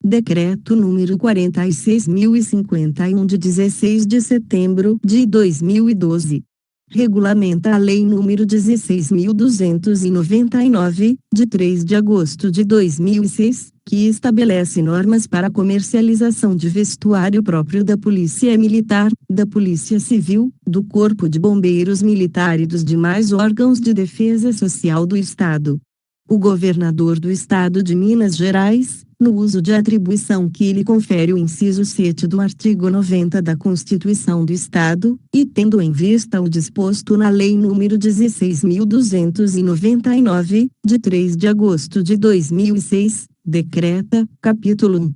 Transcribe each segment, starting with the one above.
Decreto número 46.051 de 16 de setembro de 2012. Regulamenta a Lei número 16.299, de 3 de agosto de 2006, que estabelece normas para a comercialização de vestuário próprio da Polícia Militar, da Polícia Civil, do Corpo de Bombeiros Militar e dos demais órgãos de defesa social do Estado. O governador do Estado de Minas Gerais, no uso de atribuição que lhe confere o inciso 7 do artigo 90 da Constituição do Estado, e tendo em vista o disposto na Lei nº 16.299, de 3 de agosto de 2006, decreta, capítulo 1.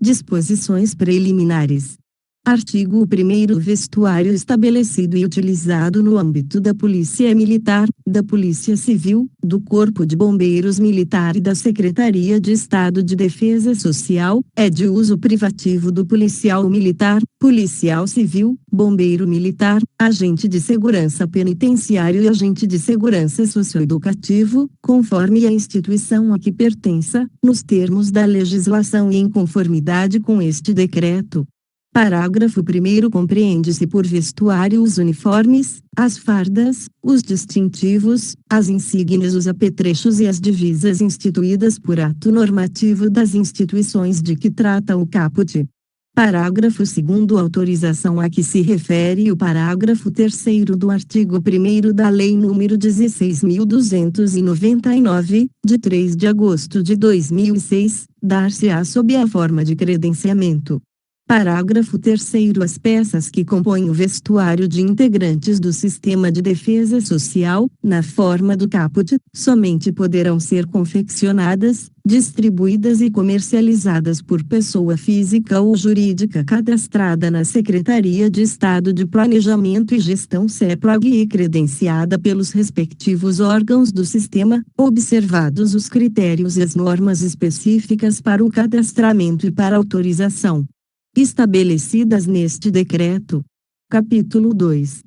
Disposições preliminares. Artigo 1º. Vestuário estabelecido e utilizado no âmbito da Polícia Militar, da Polícia Civil, do Corpo de Bombeiros Militar e da Secretaria de Estado de Defesa Social, é de uso privativo do policial militar, policial civil, bombeiro militar, agente de segurança penitenciário e agente de segurança socioeducativo, conforme a instituição a que pertença, nos termos da legislação e em conformidade com este decreto. Parágrafo 1º. Compreende-se por vestuário os uniformes, as fardas, os distintivos, as insígnias, os apetrechos e as divisas instituídas por ato normativo das instituições de que trata o caput. Parágrafo 2º. Autorização a que se refere o parágrafo 3º do artigo 1º da Lei nº 16.299, de 3 de agosto de 2006, dar-se-á sob a forma de credenciamento. Parágrafo 3º. As peças que compõem o vestuário de integrantes do Sistema de Defesa Social, na forma do caput, somente poderão ser confeccionadas, distribuídas e comercializadas por pessoa física ou jurídica cadastrada na Secretaria de Estado de Planejamento e Gestão (CEPLAG) e credenciada pelos respectivos órgãos do sistema, observados os critérios e as normas específicas para o cadastramento e para autorização estabelecidas neste decreto. Capítulo 2.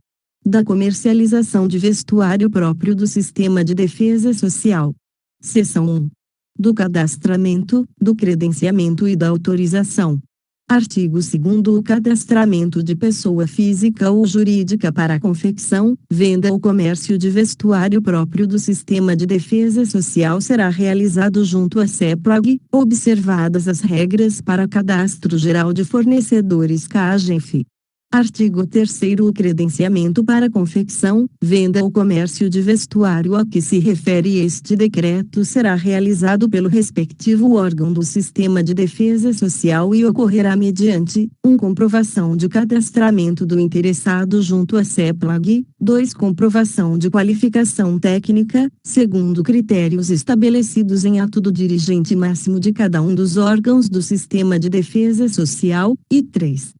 Da comercialização de vestuário próprio do Sistema de Defesa Social. Seção 1. Do cadastramento, do credenciamento e da autorização. Artigo 2º. O cadastramento de pessoa física ou jurídica para a confecção, venda ou comércio de vestuário próprio do Sistema de Defesa Social será realizado junto à CEPLAG, observadas as regras para cadastro geral de fornecedores CAGEF. Artigo 3º. O credenciamento para confecção, venda ou comércio de vestuário a que se refere este decreto será realizado pelo respectivo órgão do Sistema de Defesa Social e ocorrerá mediante comprovação de cadastramento do interessado junto à CEPLAG, 2. Comprovação de qualificação técnica, segundo critérios estabelecidos em ato do dirigente máximo de cada um dos órgãos do Sistema de Defesa Social, e 3.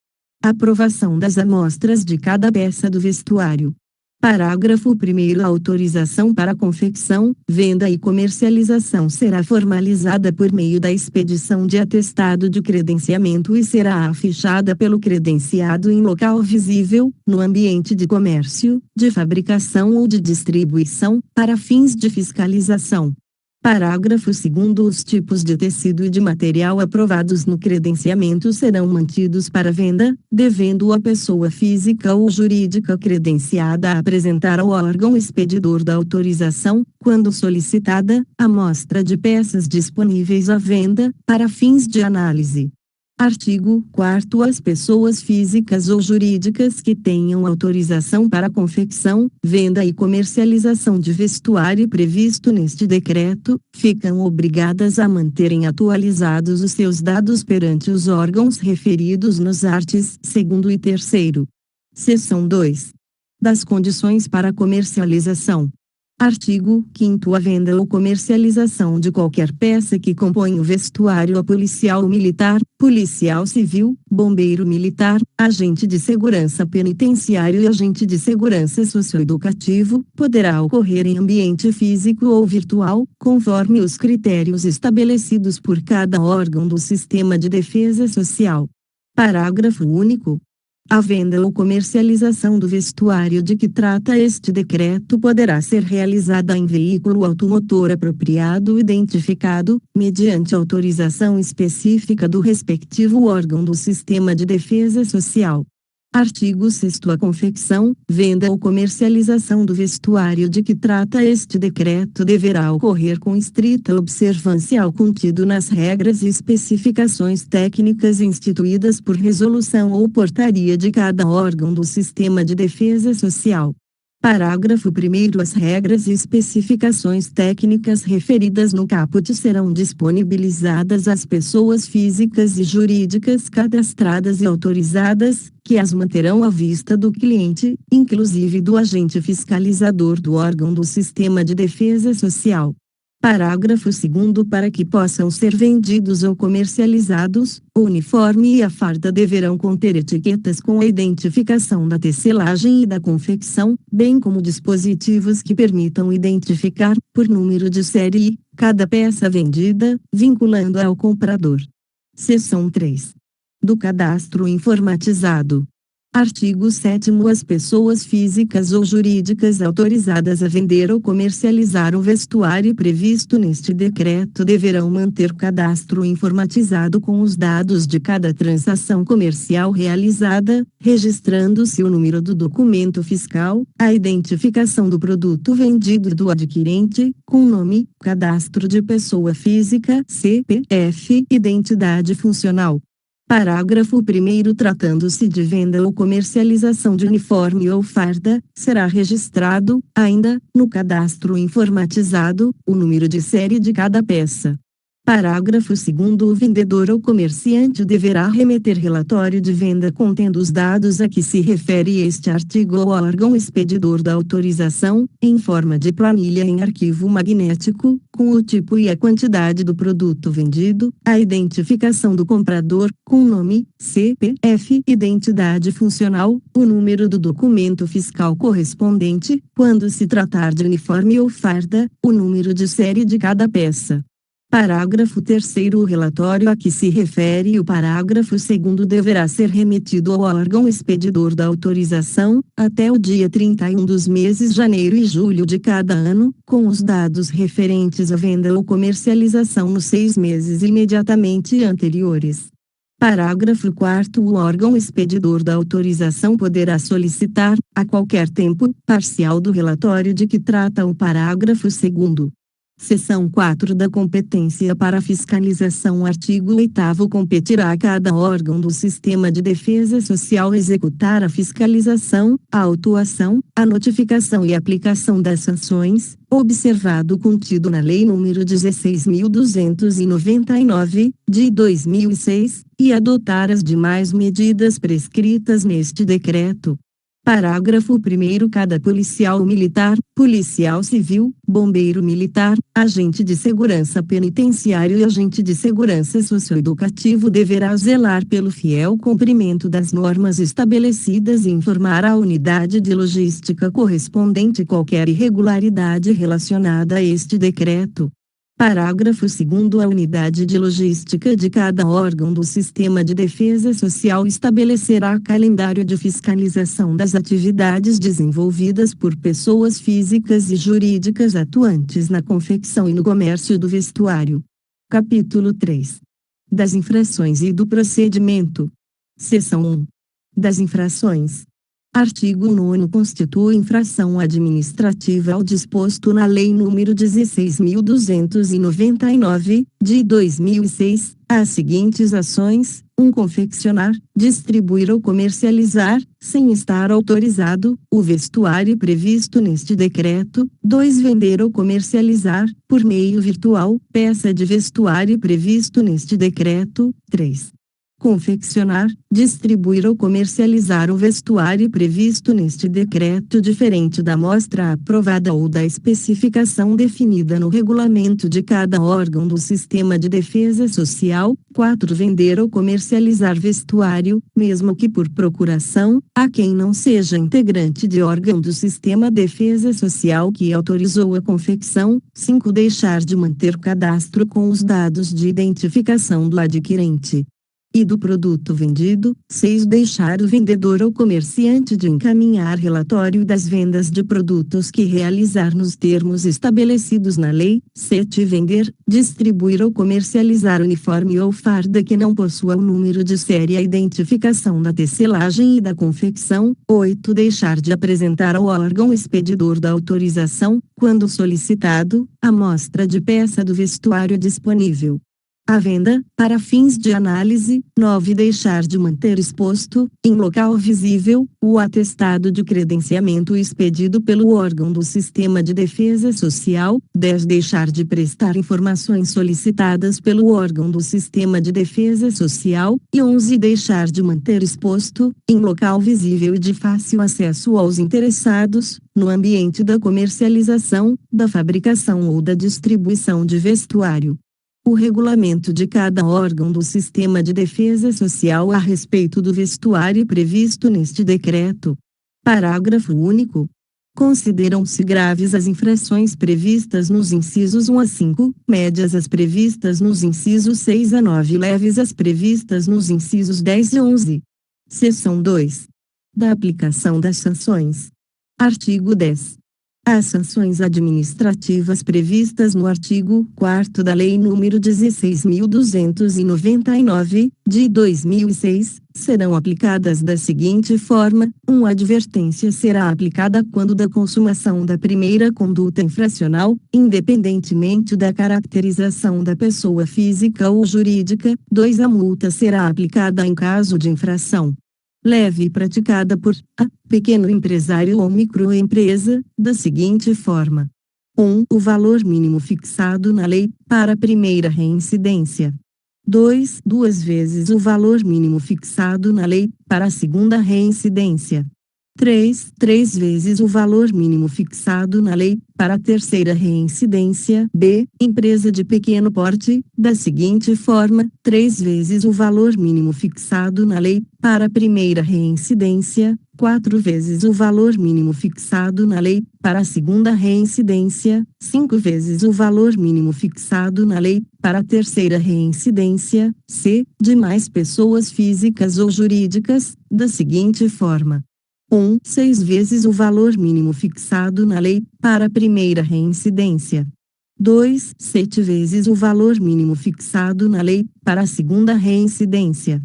Aprovação das amostras de cada peça do vestuário. Parágrafo 1º. A autorização para confecção, venda e comercialização será formalizada por meio da expedição de atestado de credenciamento e será afichada pelo credenciado em local visível, no ambiente de comércio, de fabricação ou de distribuição, para fins de fiscalização. Parágrafo 2º. Os tipos de tecido e de material aprovados no credenciamento serão mantidos para venda, devendo a pessoa física ou jurídica credenciada a apresentar ao órgão expedidor da autorização, quando solicitada, amostra de peças disponíveis à venda, para fins de análise. Artigo 4º. As pessoas físicas ou jurídicas que tenham autorização para confecção, venda e comercialização de vestuário previsto neste decreto, ficam obrigadas a manterem atualizados os seus dados perante os órgãos referidos nos artigos 2º e 3º. Seção 2. Das condições para comercialização. Artigo 5º. A venda ou comercialização de qualquer peça que compõe o vestuário a policial militar, policial civil, bombeiro militar, agente de segurança penitenciário e agente de segurança socioeducativo, poderá ocorrer em ambiente físico ou virtual, conforme os critérios estabelecidos por cada órgão do Sistema de Defesa Social. Parágrafo único. A venda ou comercialização do vestuário de que trata este decreto poderá ser realizada em veículo automotor apropriado identificado, mediante autorização específica do respectivo órgão do Sistema de Defesa Social. Artigo 6º. A confecção, venda ou comercialização do vestuário de que trata este decreto deverá ocorrer com estrita observância ao contido nas regras e especificações técnicas instituídas por resolução ou portaria de cada órgão do Sistema de Defesa Social. Parágrafo 1º. As regras e especificações técnicas referidas no caput serão disponibilizadas às pessoas físicas e jurídicas cadastradas e autorizadas, que as manterão à vista do cliente, inclusive do agente fiscalizador do órgão do Sistema de Defesa Social. Parágrafo 2º. Para que possam ser vendidos ou comercializados, o uniforme e a farda deverão conter etiquetas com a identificação da tecelagem e da confecção, bem como dispositivos que permitam identificar, por número de série, cada peça vendida, vinculando-a ao comprador. Seção 3. Do cadastro informatizado. Artigo 7º. As pessoas físicas ou jurídicas autorizadas a vender ou comercializar o vestuário previsto neste decreto deverão manter cadastro informatizado com os dados de cada transação comercial realizada, registrando-se o número do documento fiscal, a identificação do produto vendido e do adquirente, com nome, cadastro de pessoa física, CPF, identidade funcional. Parágrafo 1º. Tratando-se de venda ou comercialização de uniforme ou farda, será registrado, ainda, no cadastro informatizado, o número de série de cada peça. Parágrafo 2º. O vendedor ou comerciante deverá remeter relatório de venda contendo os dados a que se refere este artigo ao órgão expedidor da autorização, em forma de planilha em arquivo magnético, com o tipo e a quantidade do produto vendido, a identificação do comprador, com nome, CPF, identidade funcional, o número do documento fiscal correspondente, quando se tratar de uniforme ou farda, o número de série de cada peça. Parágrafo 3º. O relatório a que se refere o parágrafo 2º deverá ser remetido ao órgão expedidor da autorização, até o dia 31 dos meses de janeiro e julho de cada ano, com os dados referentes à venda ou comercialização nos 6 meses imediatamente anteriores. Parágrafo 4º. O órgão expedidor da autorização poderá solicitar, a qualquer tempo, parcial do relatório de que trata o parágrafo 2º. Seção 4 da competência para fiscalização. Artigo 8º. Competirá a cada órgão do Sistema de Defesa Social executar a fiscalização, a autuação, a notificação e aplicação das sanções, observado o contido na Lei nº 16.299, de 2006, e adotar as demais medidas prescritas neste decreto. Parágrafo 1º. Cada policial militar, policial civil, bombeiro militar, agente de segurança penitenciário e agente de segurança socioeducativo deverá zelar pelo fiel cumprimento das normas estabelecidas e informar à unidade de logística correspondente qualquer irregularidade relacionada a este decreto. Parágrafo 2º. A unidade de logística de cada órgão do Sistema de Defesa Social estabelecerá calendário de fiscalização das atividades desenvolvidas por pessoas físicas e jurídicas atuantes na confecção e no comércio do vestuário. Capítulo 3. Das infrações e do procedimento. Seção 1. Das infrações. Artigo 9º. Constitui infração administrativa ao disposto na Lei nº 16.299, de 2006, as seguintes ações: 1. Confeccionar, distribuir ou comercializar, sem estar autorizado, o vestuário previsto neste decreto. 2. Vender ou comercializar, por meio virtual, peça de vestuário previsto neste decreto. 3. Confeccionar, distribuir ou comercializar o vestuário previsto neste decreto diferente da amostra aprovada ou da especificação definida no regulamento de cada órgão do Sistema de Defesa Social. 4. Vender ou comercializar vestuário, mesmo que por procuração, a quem não seja integrante de órgão do Sistema de Defesa Social que autorizou a confecção. 5. Deixar de manter cadastro com os dados de identificação do adquirente. e do produto vendido. 6. Deixar o vendedor ou comerciante de encaminhar relatório das vendas de produtos que realizar nos termos estabelecidos na lei. 7. Vender, distribuir ou comercializar uniforme ou farda que não possua o número de série, a identificação da tecelagem e da confecção. 8. Deixar de apresentar ao órgão expedidor da autorização, quando solicitado, a amostra de peça do vestuário disponível à venda, para fins de análise. 9. Deixar de manter exposto, em local visível, o atestado de credenciamento expedido pelo órgão do Sistema de Defesa Social. 10. Deixar de prestar informações solicitadas pelo órgão do Sistema de Defesa Social. E 11. Deixar de manter exposto, em local visível e de fácil acesso aos interessados, no ambiente da comercialização, da fabricação ou da distribuição de vestuário, o regulamento de cada órgão do Sistema de Defesa Social a respeito do vestuário previsto neste decreto. Parágrafo único. Consideram-se graves as infrações previstas nos incisos 1 a 5, médias as previstas nos incisos 6 a 9 e leves as previstas nos incisos 10 e 11. Seção 2. Da aplicação das sanções. Artigo 10. As sanções administrativas previstas no artigo 4º da Lei nº 16.299, de 2006, serão aplicadas da seguinte forma: 1. A advertência será aplicada quando da consumação da primeira conduta infracional, independentemente da caracterização da pessoa física ou jurídica. 2. A multa será aplicada em caso de infração leve praticada por a pequeno empresário ou microempresa, da seguinte forma: 1. O valor mínimo fixado na lei, para a primeira reincidência. 2. Duas vezes o valor mínimo fixado na lei, para a segunda reincidência. 3. Três vezes o valor mínimo fixado na lei, para a terceira reincidência. B. Empresa de pequeno porte, da seguinte forma: 3 vezes o valor mínimo fixado na lei, para a primeira reincidência. 4 vezes o valor mínimo fixado na lei, para a segunda reincidência. 5 vezes o valor mínimo fixado na lei, para a terceira reincidência. C. Demais pessoas físicas ou jurídicas, da seguinte forma: 1. 6 vezes o valor mínimo fixado na lei, para a primeira reincidência. 2. 7 vezes o valor mínimo fixado na lei, para a segunda reincidência.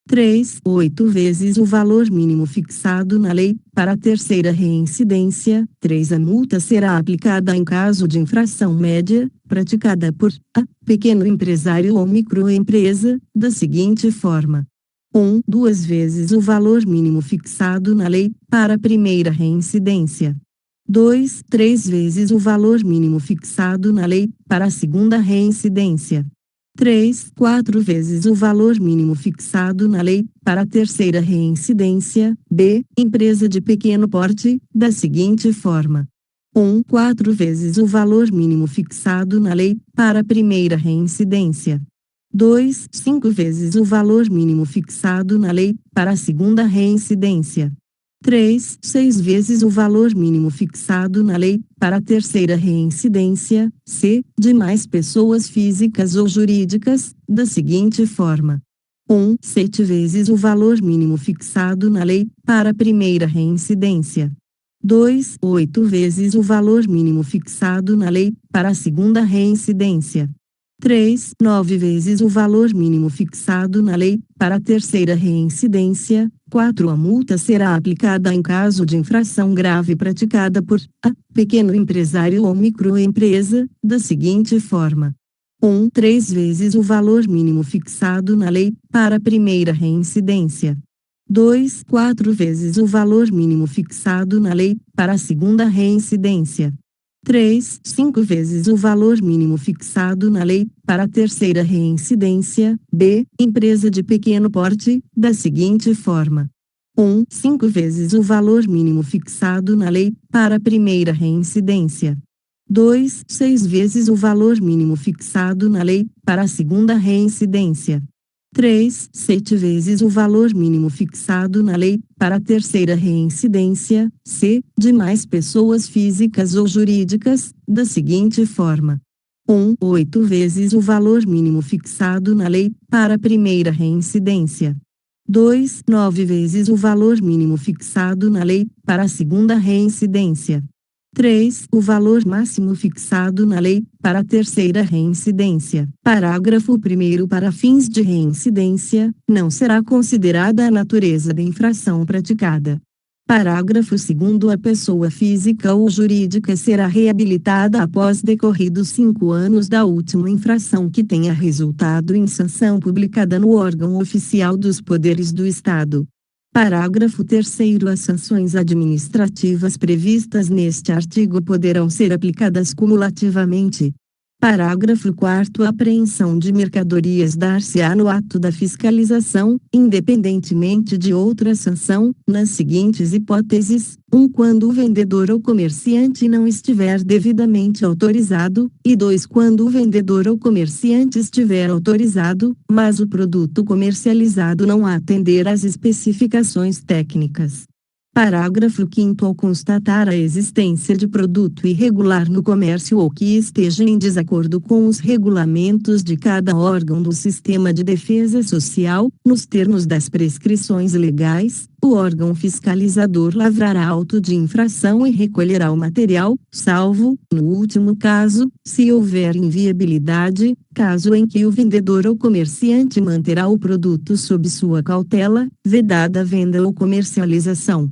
3. 8 vezes o valor mínimo fixado na lei, para a terceira reincidência. 3. A multa será aplicada em caso de infração média, praticada por a pequeno empresário ou microempresa, da seguinte forma: 1. 2 vezes o valor mínimo fixado na lei, para a primeira reincidência. 2. 3 vezes o valor mínimo fixado na lei, para a segunda reincidência. 3. 4 vezes o valor mínimo fixado na lei, para a terceira reincidência. B. Empresa de pequeno porte, da seguinte forma: 1. 4 vezes o valor mínimo fixado na lei, para a primeira reincidência. 2. 5 vezes o valor mínimo fixado na lei, para a segunda reincidência. 3. 6 vezes o valor mínimo fixado na lei, para a terceira reincidência. C. Demais pessoas físicas ou jurídicas, da seguinte forma: 1. 7 vezes o valor mínimo fixado na lei, para a primeira reincidência. 2. 8 vezes o valor mínimo fixado na lei, para a segunda reincidência. 3. 9 vezes o valor mínimo fixado na lei, para a terceira reincidência. 4. A multa será aplicada em caso de infração grave praticada por a pequeno empresário ou microempresa, da seguinte forma: 1. 3 vezes o valor mínimo fixado na lei, para a primeira reincidência. 2. 4 vezes o valor mínimo fixado na lei, para a segunda reincidência. 3. 5 vezes o valor mínimo fixado na lei, para a terceira reincidência. B. Empresa de pequeno porte, da seguinte forma: 1. 5 vezes o valor mínimo fixado na lei, para a primeira reincidência. 2. 6 vezes o valor mínimo fixado na lei, para a segunda reincidência. 3. 7 vezes o valor mínimo fixado na lei, para a terceira reincidência. C. Demais pessoas físicas ou jurídicas, da seguinte forma: 1. 8 vezes o valor mínimo fixado na lei, para a primeira reincidência. 2. 9 vezes o valor mínimo fixado na lei, para a segunda reincidência. 3. O valor máximo fixado na lei, para a terceira reincidência. Parágrafo 1º. Para fins de reincidência, não será considerada a natureza da infração praticada. Parágrafo 2º. A pessoa física ou jurídica será reabilitada após decorridos 5 anos da última infração que tenha resultado em sanção publicada no órgão oficial dos poderes do Estado. Parágrafo 3º. As sanções administrativas previstas neste artigo poderão ser aplicadas cumulativamente. Parágrafo 4º. A apreensão de mercadorias dar-se-á no ato da fiscalização, independentemente de outra sanção, nas seguintes hipóteses: 1. Quando o vendedor ou comerciante não estiver devidamente autorizado, e 2. Quando o vendedor ou comerciante estiver autorizado, mas o produto comercializado não atender às especificações técnicas. Parágrafo 5º. Ao constatar a existência de produto irregular no comércio ou que esteja em desacordo com os regulamentos de cada órgão do Sistema de Defesa Social, nos termos das prescrições legais, o órgão fiscalizador lavrará auto de infração e recolherá o material, salvo, no último caso, se houver inviabilidade, caso em que o vendedor ou comerciante manterá o produto sob sua cautela, vedada a venda ou comercialização.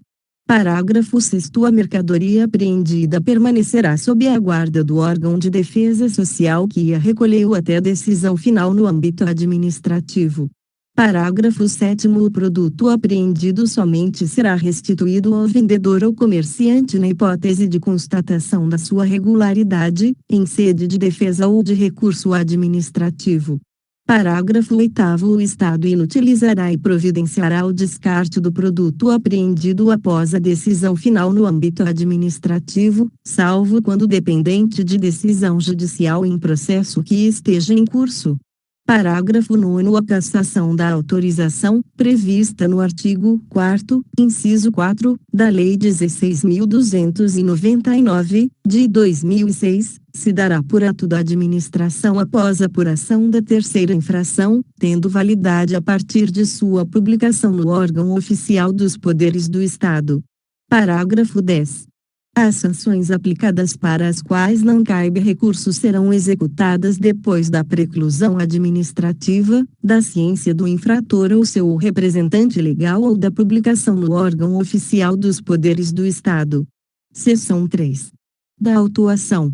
Parágrafo 6º. A mercadoria apreendida permanecerá sob a guarda do órgão de defesa social que a recolheu até a decisão final no âmbito administrativo. Parágrafo 7º. O produto apreendido somente será restituído ao vendedor ou comerciante na hipótese de constatação da sua regularidade, em sede de defesa ou de recurso administrativo. Parágrafo 8º. O Estado inutilizará e providenciará o descarte do produto apreendido após a decisão final no âmbito administrativo, salvo quando dependente de decisão judicial em processo que esteja em curso. Parágrafo 9º. A cassação da autorização, prevista no artigo 4º, inciso 4, da Lei 16.299, de 2006, se dará por ato da administração após a apuração da terceira infração, tendo validade a partir de sua publicação no órgão oficial dos poderes do Estado. Parágrafo 10º. As sanções aplicadas para as quais não caibe recurso serão executadas depois da preclusão administrativa, da ciência do infrator ou seu representante legal ou da publicação no órgão oficial dos poderes do Estado. Seção 3. Da autuação.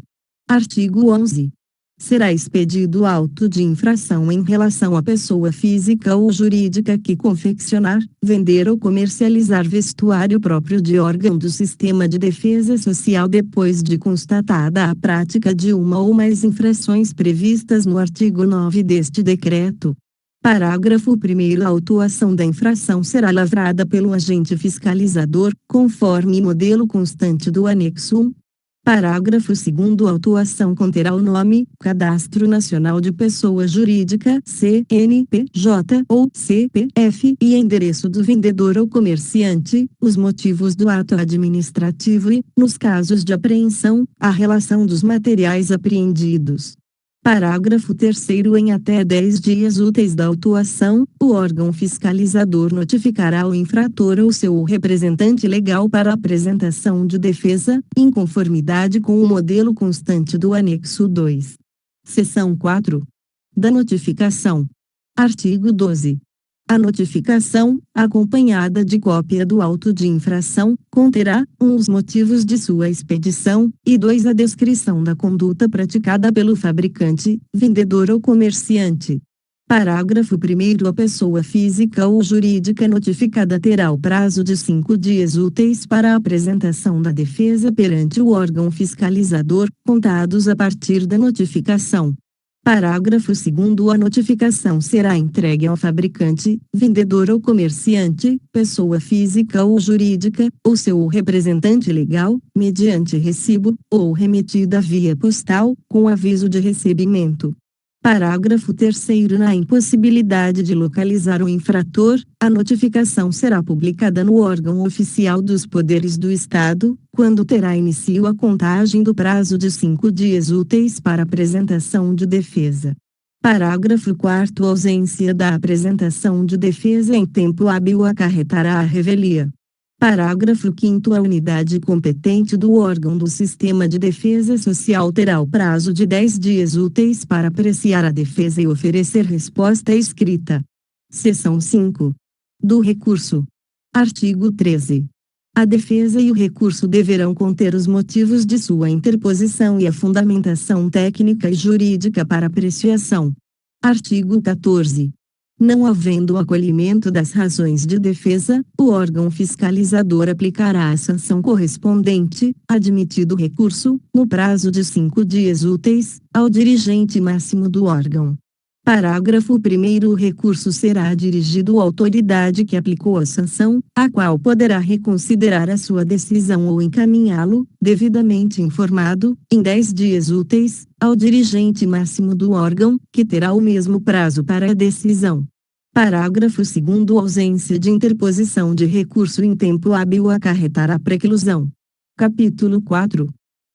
Artigo 11. Será expedido auto de infração em relação à pessoa física ou jurídica que confeccionar, vender ou comercializar vestuário próprio de órgão do Sistema de Defesa Social depois de constatada a prática de uma ou mais infrações previstas no artigo 9 deste decreto. Parágrafo 1º. A autuação da infração será lavrada pelo agente fiscalizador, conforme modelo constante do anexo 1. Parágrafo 2º. A autuação conterá o nome, Cadastro Nacional de Pessoa Jurídica (CNPJ) ou CPF e endereço do vendedor ou comerciante, os motivos do ato administrativo e, nos casos de apreensão, a relação dos materiais apreendidos. Parágrafo 3º. Em até 10 dias úteis da autuação, o órgão fiscalizador notificará ao infrator ou seu representante legal para apresentação de defesa, em conformidade com o modelo constante do anexo 2. Seção 4. Da notificação. Artigo 12. A notificação, acompanhada de cópia do auto de infração, conterá 1. Os motivos de sua expedição, e 2. A descrição da conduta praticada pelo fabricante, vendedor ou comerciante. Parágrafo 1º. A pessoa física ou jurídica notificada terá o prazo de 5 dias úteis para a apresentação da defesa perante o órgão fiscalizador, contados a partir da notificação. Parágrafo 2º. A notificação será entregue ao fabricante, vendedor ou comerciante, pessoa física ou jurídica, ou seu representante legal, mediante recibo, ou remetida via postal, com aviso de recebimento. Parágrafo 3º. Na impossibilidade de localizar o infrator, a notificação será publicada no órgão oficial dos poderes do Estado, quando terá início a contagem do prazo de 5 dias úteis para apresentação de defesa. Parágrafo 4º. Ausência da apresentação de defesa em tempo hábil acarretará a revelia. Parágrafo 5º. A unidade competente do órgão do Sistema de Defesa Social terá o prazo de 10 dias úteis para apreciar a defesa e oferecer resposta escrita. Seção 5. Do recurso. Artigo 13. A defesa e o recurso deverão conter os motivos de sua interposição e a fundamentação técnica e jurídica para apreciação. Artigo 14. Não havendo acolhimento das razões de defesa, o órgão fiscalizador aplicará a sanção correspondente, admitido o recurso, no prazo de 5 dias úteis, ao dirigente máximo do órgão. Parágrafo 1º. O recurso será dirigido à autoridade que aplicou a sanção, a qual poderá reconsiderar a sua decisão ou encaminhá-lo, devidamente informado, em 10 dias úteis, ao dirigente máximo do órgão, que terá o mesmo prazo para a decisão. Parágrafo 2º. Ausência de interposição de recurso em tempo hábil acarretará preclusão. Capítulo 4.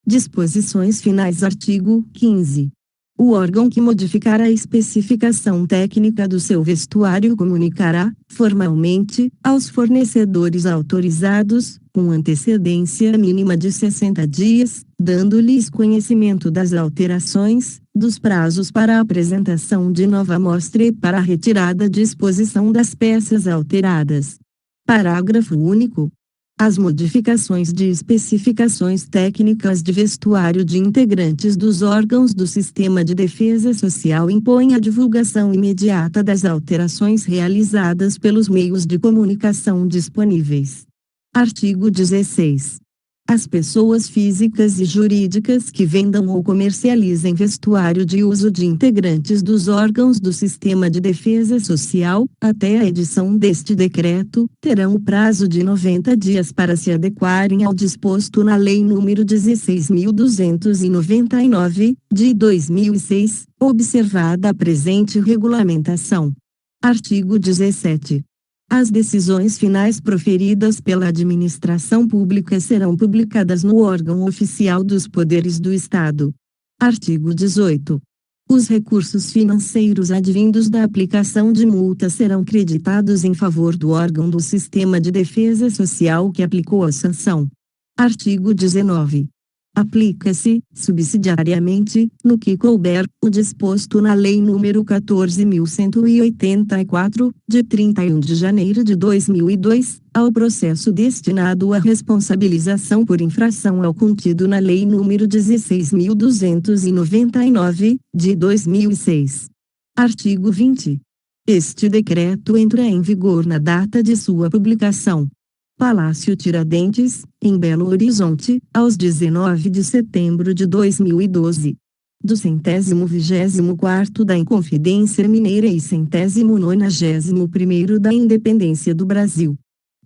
Disposições finais. Artigo 15. O órgão que modificar a especificação técnica do seu vestuário comunicará, formalmente, aos fornecedores autorizados, com antecedência mínima de 60 dias, dando-lhes conhecimento das alterações, dos prazos para a apresentação de nova amostra e para a retirada de exposição das peças alteradas. Parágrafo único. As modificações de especificações técnicas de vestuário de integrantes dos órgãos do Sistema de Defesa Social impõem a divulgação imediata das alterações realizadas pelos meios de comunicação disponíveis. Artigo 16. As pessoas físicas e jurídicas que vendam ou comercializem vestuário de uso de integrantes dos órgãos do Sistema de Defesa Social, até a edição deste decreto, terão o prazo de 90 dias para se adequarem ao disposto na Lei nº 16.299, de 2006, observada a presente regulamentação. Artigo 17. As decisões finais proferidas pela administração pública serão publicadas no órgão oficial dos poderes do Estado. Artigo 18. Os recursos financeiros advindos da aplicação de multa serão creditados em favor do órgão do Sistema de Defesa Social que aplicou a sanção. Artigo 19. Aplica-se, subsidiariamente, no que couber, o disposto na Lei nº 14.184, de 31 de janeiro de 2002, ao processo destinado à responsabilização por infração ao contido na Lei nº 16.299, de 2006. Artigo 20. Este decreto entra em vigor na data de sua publicação. Palácio Tiradentes, em Belo Horizonte, aos 19 de setembro de 2012. Do 124º da Inconfidência Mineira e 191º da Independência do Brasil.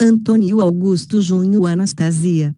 Antônio Augusto Júnior Anastasia.